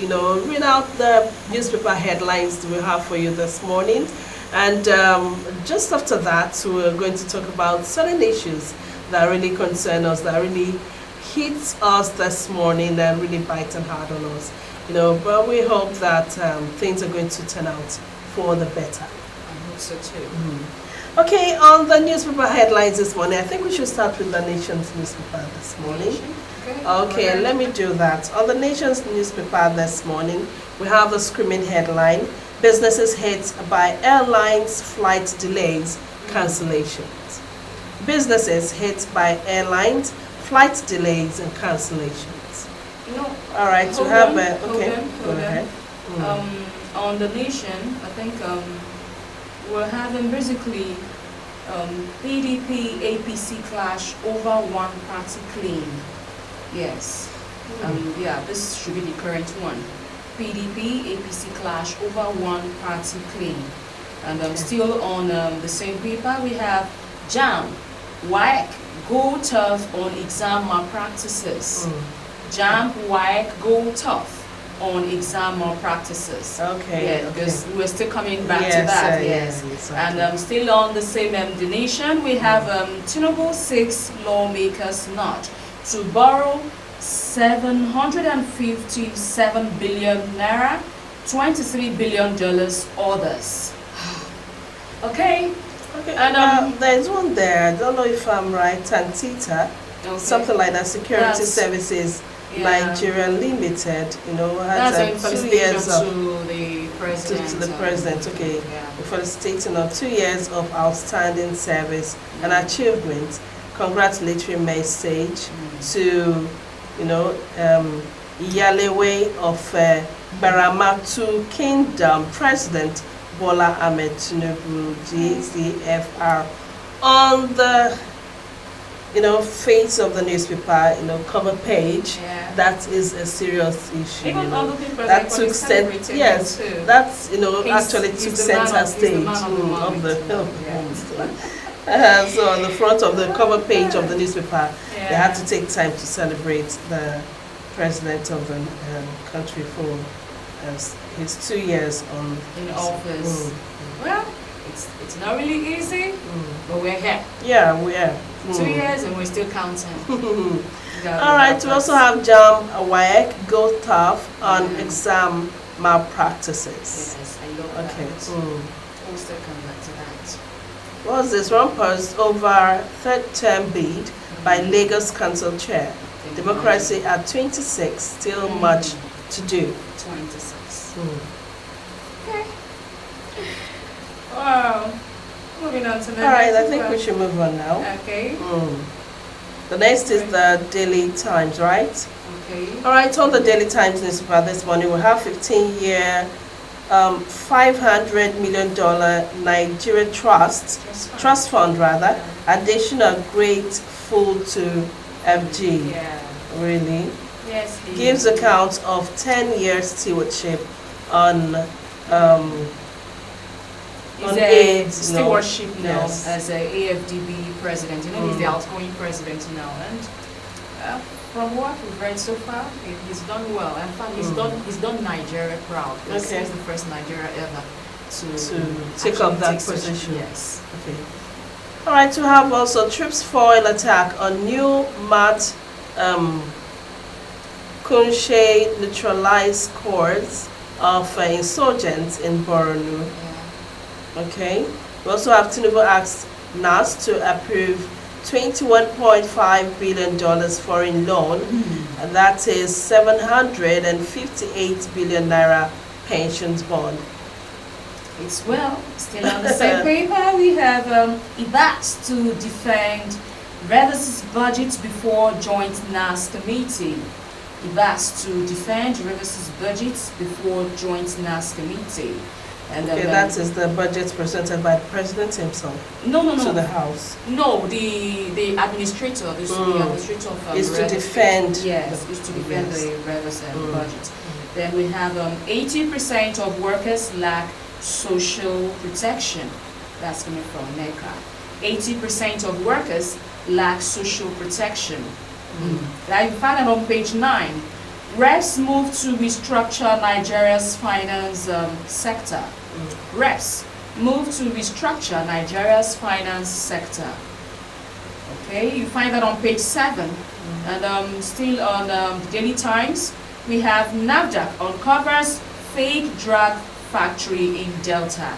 read out the newspaper headlines we have for you this morning. And just after that, we're going to talk about certain issues that really concern us, that really hits us this morning and really bite and hard on us. But we hope that things are going to turn out for the better. I hope so too. Okay, on the newspaper headlines this morning, I think we should start with the Nation's newspaper this morning. Okay, let me do that. On the Nation's newspaper this morning, we have the screaming headline: businesses hit by airlines flight delays, cancellations. Businesses hit by airlines flight delays and cancellations. All right, to have go ahead. On the Nation, I think we're having basically PDP APC clash over one party claim. Yes. This should be the current one. PDP APC clash over one party claim. And still on the same paper, we have JAM, WAEC, go tough on exam malpractices. JAM, WAEC, go tough on exam malpractices. Okay. Because we're still coming back to that. Yes. Exactly. And still on the same the Nation, we have Tinubu 6 lawmakers nudge to borrow 757 billion naira, $23 billion others. Okay. And there's one there. I don't know if I'm right. Tantita, something like that. Security Services Nigeria Limited. Has 2 years to the president. To the president. Okay. For the stating of 2 years of outstanding service and achievement. Congratulatory message to Iyalewe of Baramatu Kingdom, President Bola Ahmed Tinubu, GCFR. On the face of the newspaper, cover page, that is a serious issue. Even other people that took actually took center stage of the film. So on the front of the cover page of the newspaper, they had to take time to celebrate the president of the country for his 2 years in office. Well, it's not really easy, but we're here. Yeah, we are. 2 years and we're still counting. All right, we also have JAM, WAEC, go tough on exam malpractices. Yes, I love that. Okay. We'll still come back to that. What's this? Rumpers over third term bid by Lagos Council Chair. Democracy at 26, still much to do. 26. Okay. Wow. Moving on to the next. All right, I think we should move on now. Okay. The next is the Daily Times, right? Okay. All right, on the Daily Times newspaper this morning, we have 15-year, $500 million Nigeria trust fund, additional grateful to FG. Yeah. Really? Yes. Gives account of 10 years stewardship on aid. Stewardship now as a AFDB president. He's the outgoing president now, and from what we've read so far, he's done well. In fact, he's done Nigeria proud. He's the first Nigeria ever to take up that position. Yes. Okay. All right. To have also troops foil attack on new Mat Kunshe neutralized corps of insurgents in Borno. Okay. We also have Tinubu asked NAS to approve $21.5 billion foreign loan, and that is 758 billion naira pensions bond. It's still on the same paper, we have IBAS to defend Rivers' budget before joint NAS committee. IBAS to defend Rivers' budget before joint NAS committee. And that is the budget presented by the president himself. No. To the House. No, the administrator, the administrator of is to defend. Yes, is to defend the Rivers budget. Then we have 80% of workers lack social protection. That's coming from NECA. 80% of workers lack social protection. That you find it on page 9. Reps move to restructure Nigeria's finance sector. Reps move to restructure Nigeria's finance sector. Okay, you find that on page 7. And still on the Daily Times, we have NAFDAC uncovers fake drug factory in Delta.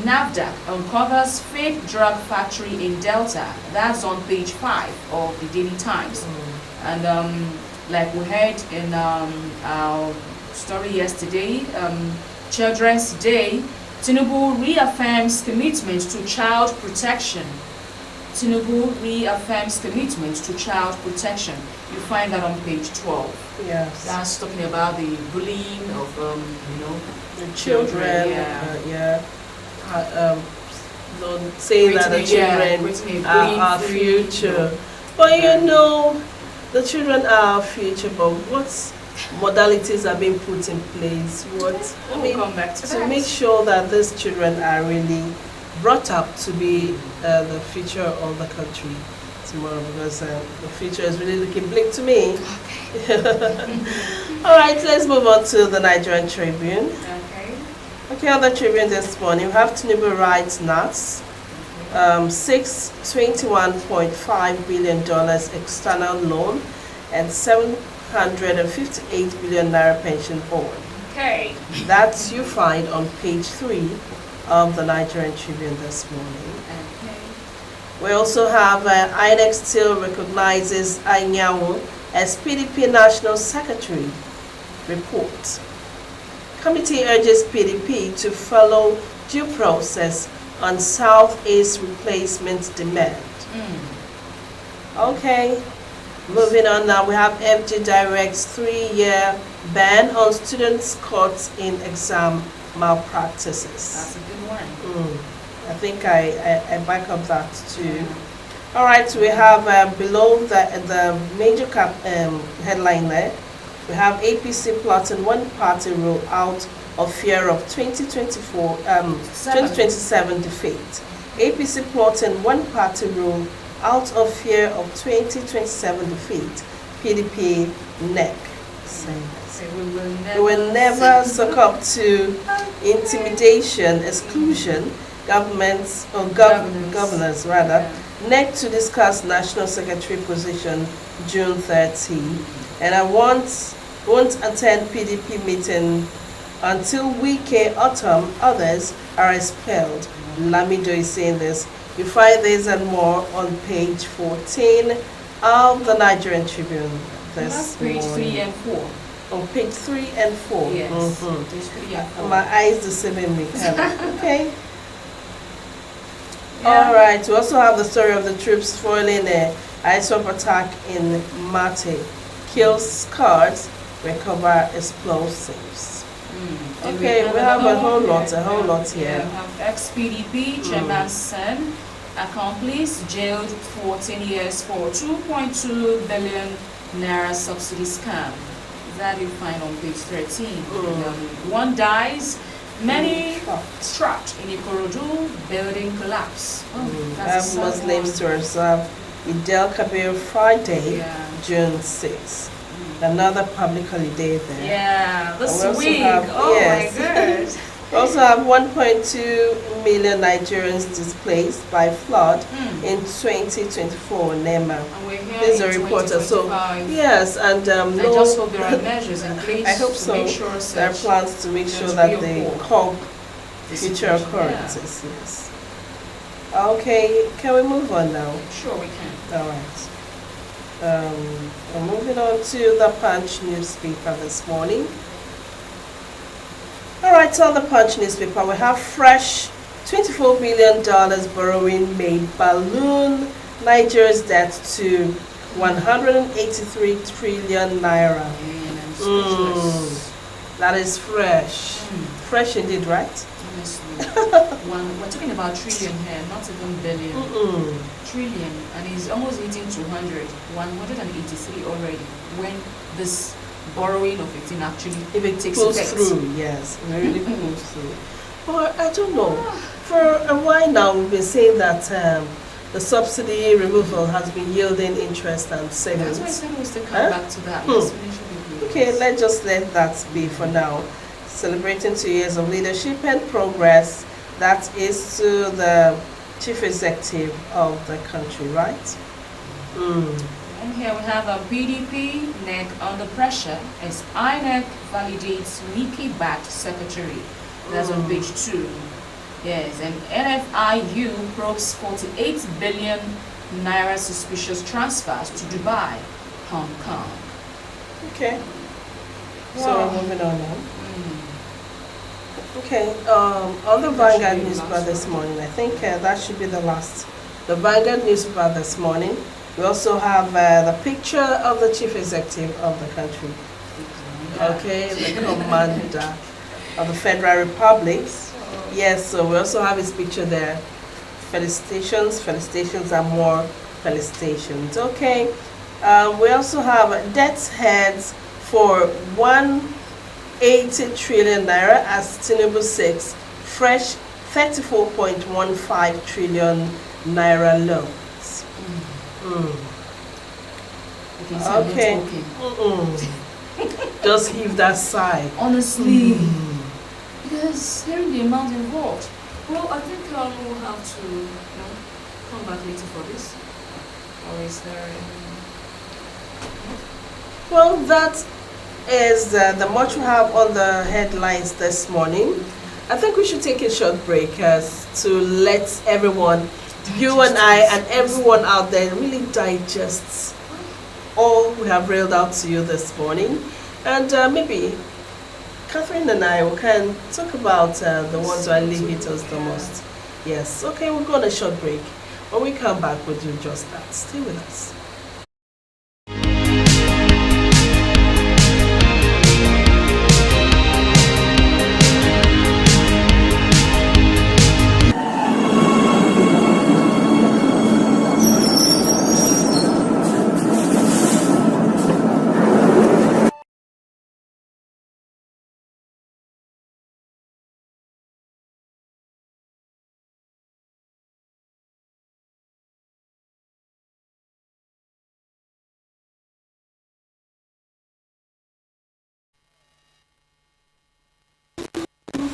NAFDAC uncovers fake drug factory in Delta. That's on page 5 of the Daily Times. And like we heard in our story yesterday, Children's Day, Tinubu reaffirms commitment to child protection. Tinubu reaffirms commitment to child protection. You find that on page 12. Yes. That's talking about the bullying of, the children. Yeah. Don't say that the children are our future. But the children are our future. But what modalities are being put in place? Come back to make sure that these children are really brought up to be the future of the country tomorrow, because the future is really looking bleak to me. All right, let's move on to the Nigerian Tribune. Okay, on the Tribune this morning, we have Tinubu writes NATS, $621.5 billion external loan, and 758 billion naira pension board. Okay. That you find on page 3 of the Nigerian Tribune this morning. Okay. We also have INEC still recognizes Anyanwu as PDP National Secretary. Report. Committee urges PDP to follow due process on Southeast replacement demand. Okay. Moving on now, we have FG Direct's 3-year ban on students caught in exam malpractices. That's a good one. I think I back up that too. All right, we have below the major headline there, we have APC plotting one-party rule out of fear of 2027 defeat. APC plotting one-party rule out of fear of 2027 defeat. PDP NEC saying this. We will never succumb to intimidation, exclusion, governors rather. NEC to discuss National Secretary position June 30. And I won't attend PDP meeting until Wike autumn, others are expelled. Lamido is saying this. You find this and more on page 14 of the Nigerian Tribune this page morning. 3 and 4. On page 3 and 4. Yes. Page 3 and 4. My eyes deceiving me. Okay. Yeah. All right. We also have the story of the troops foiling a ISWAP attack in Mate. Kills cars, recover explosives. Okay, we have a whole lot here. We have ex-PDP chairman's son, accomplice, jailed 14 years for 2.2 billion naira subsidy scam. That you find on page 13. One dies, many trapped in Ikorodu building collapse. That's Muslims to observe Eid al-Kabir Friday, June 6th. Another public holiday there. Yeah, this week. My God. We also have 1.2 million Nigerians displaced by flood in 2024 NEMA. And we're here This is in a reporter. So, 2025. yes, and I just hope there are measures in place I hope to so. make sure There are plans to make sure that they curb future occurrences. Yeah. Yes. Okay, can we move on now? Sure, we can. All right. We're moving on to the Punch newspaper this morning. All right, on the Punch newspaper, we have fresh $24 billion borrowing made balloon Nigeria's debt to 183 trillion naira. That is fresh. Fresh indeed, right? Honestly. We're talking about trillion here, not even billion. Trillion, and it's almost hitting 183 already when this borrowing of 15 actually if it takes pulls effect. through, yes, it really pulls through. But I don't know. For a while now, we've been saying that the subsidy removal has been yielding interest and savings. That's why I said we still come back to that. Let's finish with the Okay, let's just let that be for now. Celebrating 2 years of leadership and progress. That is to the chief executive of the country, right? And here we have a PDP, NEC under pressure as INEC validates leaky-backed secretary. That's on page 2. Yes, and NFIU probes 48 billion naira suspicious transfers to Dubai, Hong Kong. Okay. So we're moving on now. Okay, on the Vanguard newspaper this morning, I think that should be the last. The Vanguard newspaper this morning. We also have the picture of the chief executive of the country. Okay, the commander of the Federal Republic. Yes, so we also have his picture there. Felicitations, felicitations and more felicitations. Okay, we also have debt heads for 180 trillion naira as Tinubu 6 fresh 34.15 trillion naira loans. Okay. Just heave that sigh. Honestly, because hearing the amount involved. Well, I think we'll have to come back later for this. Or is there any... Well, that is the much we have on the headlines this morning. I think we should take a short break to let everyone, you and I and everyone out there, really digest all we have railed out to you this morning. And maybe Catherine and I can talk about the ones who are leaving us the most. Yes, okay, we'll go on a short break. When we come back, we'll do just that. Stay with us.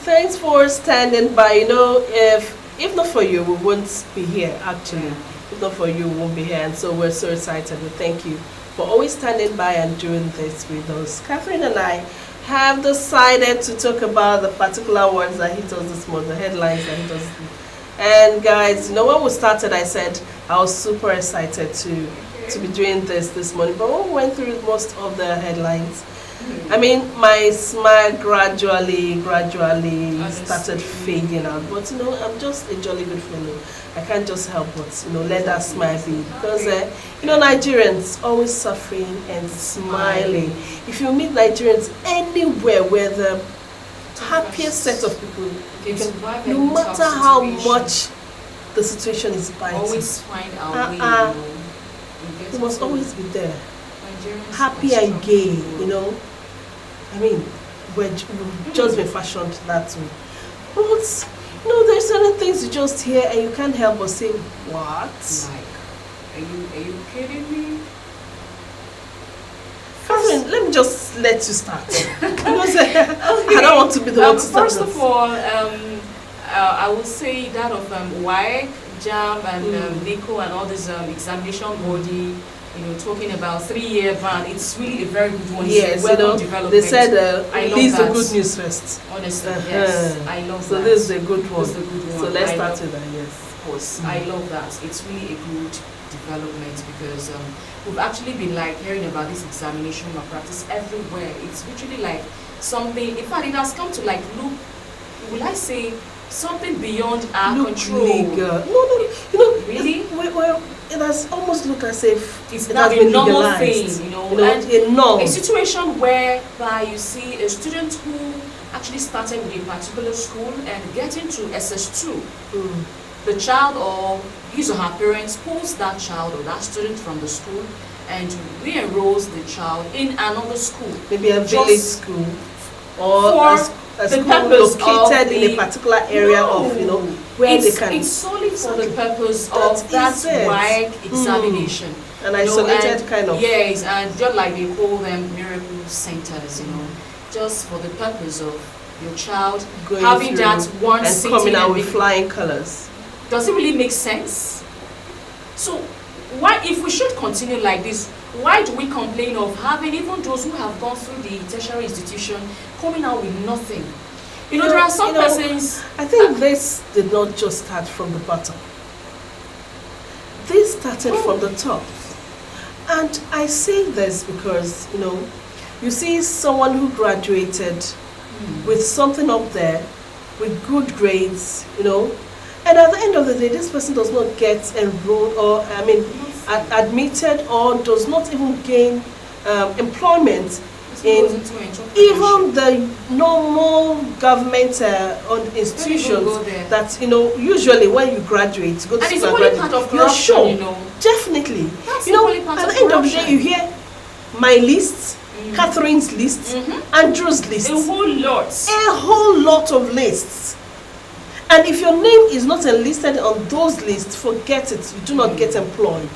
Thanks for standing by. You know, if not for you, we wouldn't be here actually. If not for you, we won't be here. And so we're so excited. We thank you for always standing by and doing this with us. Catherine and I have decided to talk about the particular ones that hit us this morning, the headlines that hit us. And guys, you know, when we started, I said I was super excited to be doing this morning. But when we went through most of the headlines, I mean, my smile gradually started fading out. But you know, I'm just a jolly good fellow. I can't just help but, you know, let that smile be. Because, you know, Nigerians always suffering and smiling. If you meet Nigerians anywhere where the happiest set of people, no matter how much the situation is biting, always find our way. You must always be there. Happy and gay, you know. I mean, we've just been fashioned that way. But, you know, there's certain things you just hear and you can't help but say, what? Like, are you kidding me? Catherine, let me just let you start. Because I don't want to be the one to start. First of all, I would say that of WAEC, JAM, and NICO, and all this examination body, you know, talking about 3-year ban. It's really a very good one. Yes, you know, they said this is the good news first. Honestly, yes, I love that. So this is a good one. This is a good one. So let's start with that, yes. Of course, I love that. It's really a good development because we've actually been like hearing about this examination malpractice everywhere. It's literally like something, in fact, it has come to like look, will I say, something beyond our control. Legal. No, you know, really? Well, it has almost looked as if it's it not has a been normal legalized. thing, you know, and a norm. A situation whereby you see a student who actually started with a particular school and getting to SS2. The child or his or her parents pulls that child or that student from the school and re-enrolls the child in another school. Maybe a village school or a school located in a particular area of, you know, where they can. It's solely for the purpose of that WAEC examination. An isolated kind of. Yes, and just like they call them miracle centers, just for the purpose of your child going having that one and sitting coming out with flying colors. Does it really make sense? So why, if we should continue like this, why do we complain of having even those who have gone through the tertiary institution coming out with nothing? There are some persons. I think this did not just start from the bottom. This started from the top. And I say this because, you see someone who graduated with something up there, with good grades, and at the end of the day, this person does not get enrolled or, admitted, or does not even gain employment in even the normal government owned institutions that, usually when you graduate, go to and school, it's part of corruption, Definitely. That's At the end of the day, you hear my list, Catherine's list, Andrew's list. A whole lot. A whole lot of lists. And if your name is not enlisted on those lists, forget it. You do not get employed.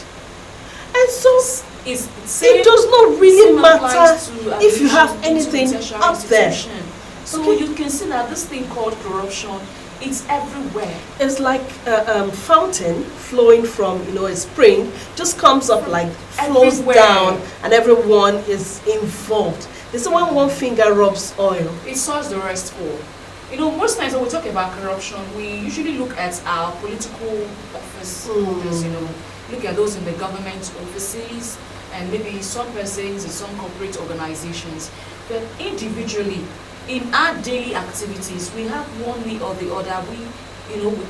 And so it does not really matter if you have anything up there. So you can see that this thing called corruption, it's everywhere. It's like a fountain flowing from a spring, just comes up like flows down, and everyone is involved. It's when one finger rubs oil. It soils the rest for. Most times when we talk about corruption, we usually look at our political office holders, look at those in the government offices, and maybe some persons in some corporate organizations. But individually, in our daily activities, we have one way or the other, we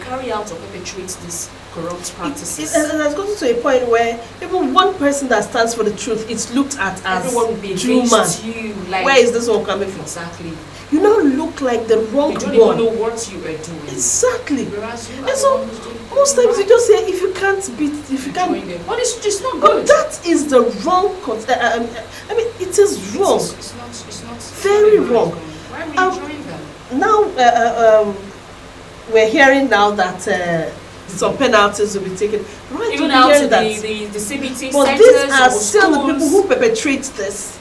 carry out or perpetuate these corrupt practices. And it's gotten to a point where even one person that stands for the truth is looked at as everyone will be against you. Where is this one coming from? Exactly. You now look like the wrong one. You don't even know what you are doing. Exactly. Whereas you and so most times you just say, if you can't beat, if you can't. But it's just not good. But that is the wrong. It is wrong. It's not very wrong. Why are we enjoying them? Now we're hearing now that some penalties will be taken. Right? Even out to the CBT but centers. These are still the people who perpetrate this.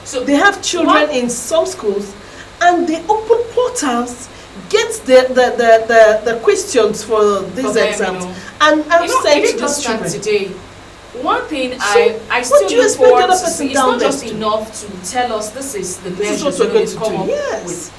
So they have children in some schools, and they open portals, get the questions for these exams, and I'm sent to the children. Today, one thing I still look forward to see, it's not just enough to tell us this is the measures we're going to come up with.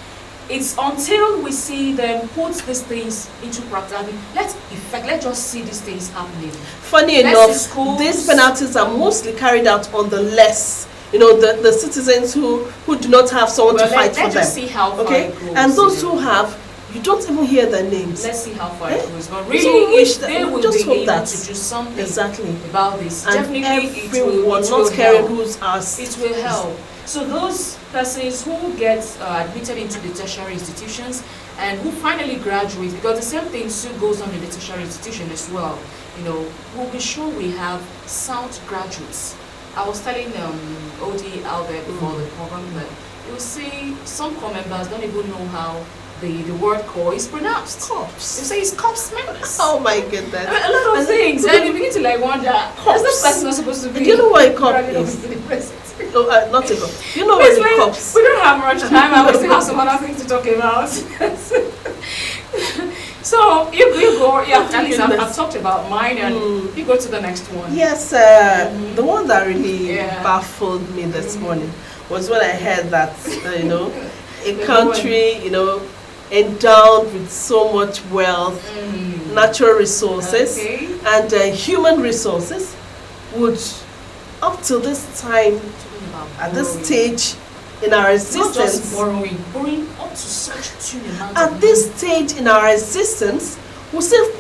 It's until we see them put these things into practice. Let's just see these things happening. Funny enough, these penalties are mostly carried out on the less, the citizens who do not have someone to fight for them. Let's just see how far it goes. And those who have, you don't even hear their names. Let's see how far it goes. But really, if they will just be able that to do something about this, and definitely everyone, not caring who's asked. It will help. So those persons who get admitted into the tertiary institutions and who finally graduate, because the same thing still goes on in the tertiary institution as well, we'll be sure we have sound graduates. I was telling OD out there before the program that you will see some core members don't even know how the word core is pronounced. Cops. You say it's cops members. Oh my goodness. A lot of things, and you begin to wonder, is this person not supposed to be? Do you know what a cop is? Oh, not a cop. You know what a cops? We don't have much time, and we still have some other things to talk about. So if you go, at least I've talked about mine, and you go to the next one. Yes, the one that really baffled me this morning was when I heard that a country endowed with so much wealth, natural resources, and human resources would, up till this time, at this stage in our existence, not just borrowing up to such tune amount at this stage in our existence, we still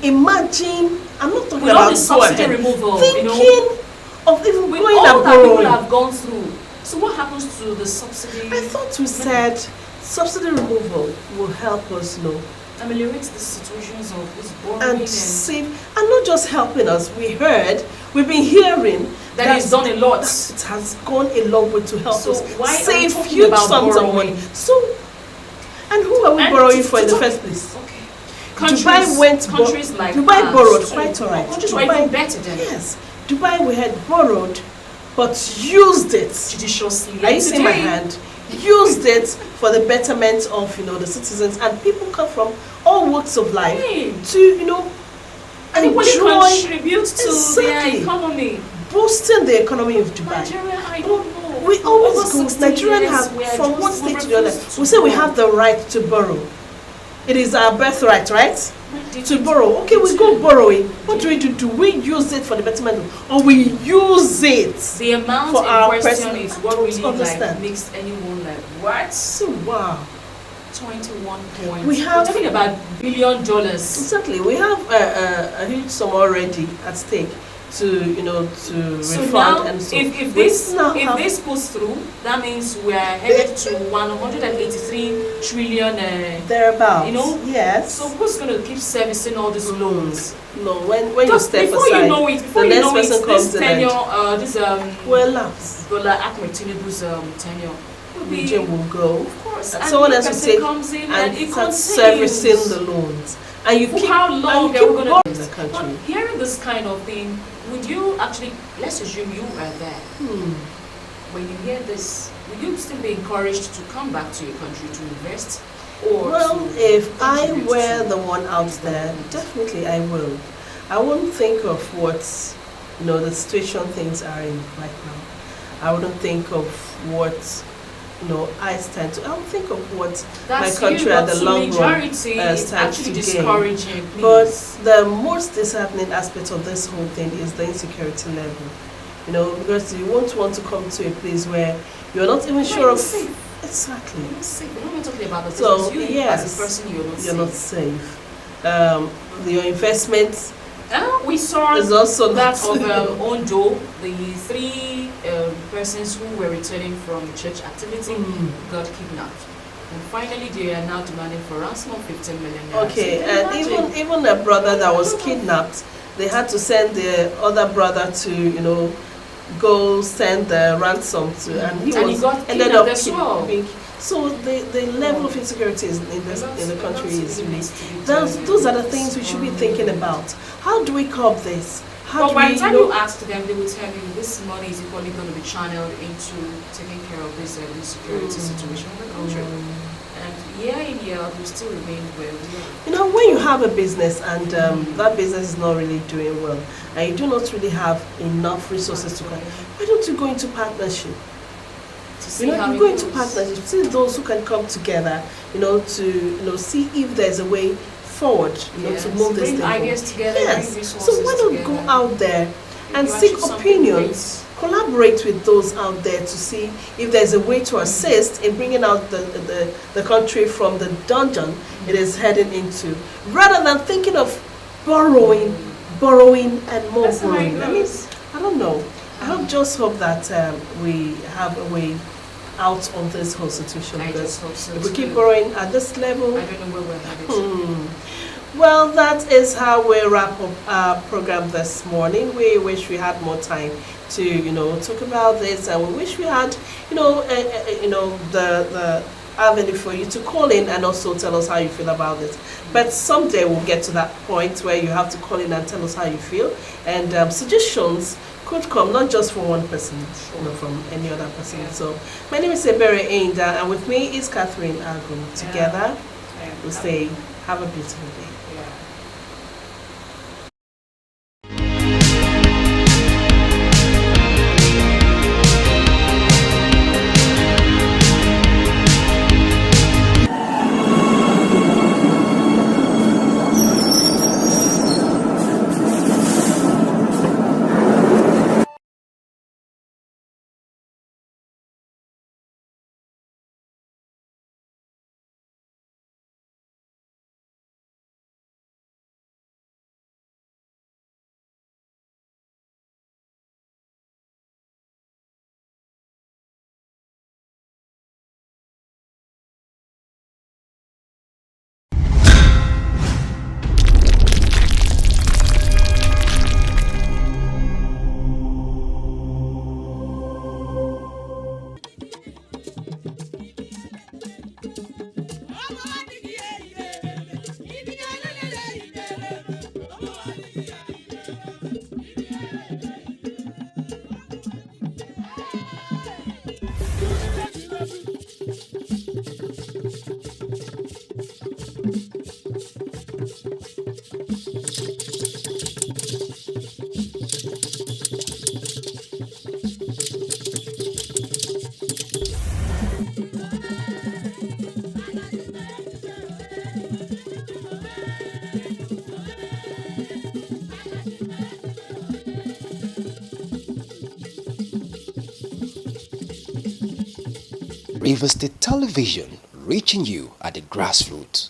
imagine, I'm not talking about subsidy removal, thinking of even with going all and that borrowing. people have gone through. So what happens to the subsidy? I thought we said subsidy removal will help us ameliorate the situations of this borrowing and save, and not just helping us. We've been hearing that it's done a lot. It has gone a long way to help us why save huge sums of money. So, and who are we borrowing for in the first place? Okay. countries like Dubai borrowed, quite alright. Countries were even better than yes. Dubai we had borrowed, but used it judiciously. Are you seeing my hand? Used it for the betterment of the citizens, and people come from all walks of life to Anybody enjoy contribute to their economy, boosting the economy of Dubai. Nigeria, I don't know. We always go. Nigerian have from one state to the other. We say we have the right to borrow. It is our birthright, right? To borrow. Okay, we go borrowing. What do? We use it for the betterment, or we use it the amount for in our question is what really understand. Makes anyone what? So wow. 21 points. We're talking about $1 billion. Exactly. We have a huge sum already at stake to refund now, and so if this goes through, that means we are headed to 183 trillion thereabouts. Yes. So who's going to keep servicing all these loans? No, when you step before aside, you know it, this tenure, Bola Ahmed Tinubu's tenure. Region will go. Of course. And someone else will take comes in and it starts continues. servicing the loans. And you for keep how long are we going to the country? But hearing this kind of thing, would you actually, let's assume you were there. When you hear this, would you still be encouraged to come back to your country to invest? Or if I were the one out there, definitely I will. I won't think of what the situation things are in right now. I wouldn't think of what I stand to. I would think of what my country at the long run stands to gain. But the most disheartening aspect of this whole thing is the insecurity level. Because you won't want to come to a place where you're not even sure of. Exactly. You're not safe. We're not talking about the so you yes, as a person, you're not safe. Your investments. We saw is also that of Ondo, the three persons who were returning from church activity got kidnapped. And finally, they are now demanding for ransom of 15 million. Okay, and even a brother that was kidnapped, they had to send the other brother to, go send the ransom to, and he ended up being. So the level of insecurity in the country is really. Those are the things we should be thinking about. How do we curb this? But by the time you ask them, they will tell you this money is equally going to be channeled into taking care of this insecurity situation in the country. And year in year out, we still remain where we are. When you have a business and that business is not really doing well, and you do not really have enough resources to come, why don't you go into partnership? You go into partnership, see those who can come together, to see if there's a way forward, to move this thing ideas together, yes. So why not go out there and seek opinions, collaborate with those out there to see if there's a way to assist in bringing out the country from the dungeon it is heading into, rather than thinking of borrowing and more borrowing. I don't know. I just hope that we have a way out of this whole situation, because if we keep borrowing at this level, I don't know where we're headed. Well, that is how we wrap up our program this morning. We wish we had more time to talk about this, and we wish we had the avenue for you to call in and also tell us how you feel about it. But someday we'll get to that point where you have to call in and tell us how you feel, and suggestions could come not just from one person, from any other person. So my name is Ebere Ainda, and with me is Catherine Agu. Together, we'll say have a beautiful day. River State Television, reaching you at the grassroots.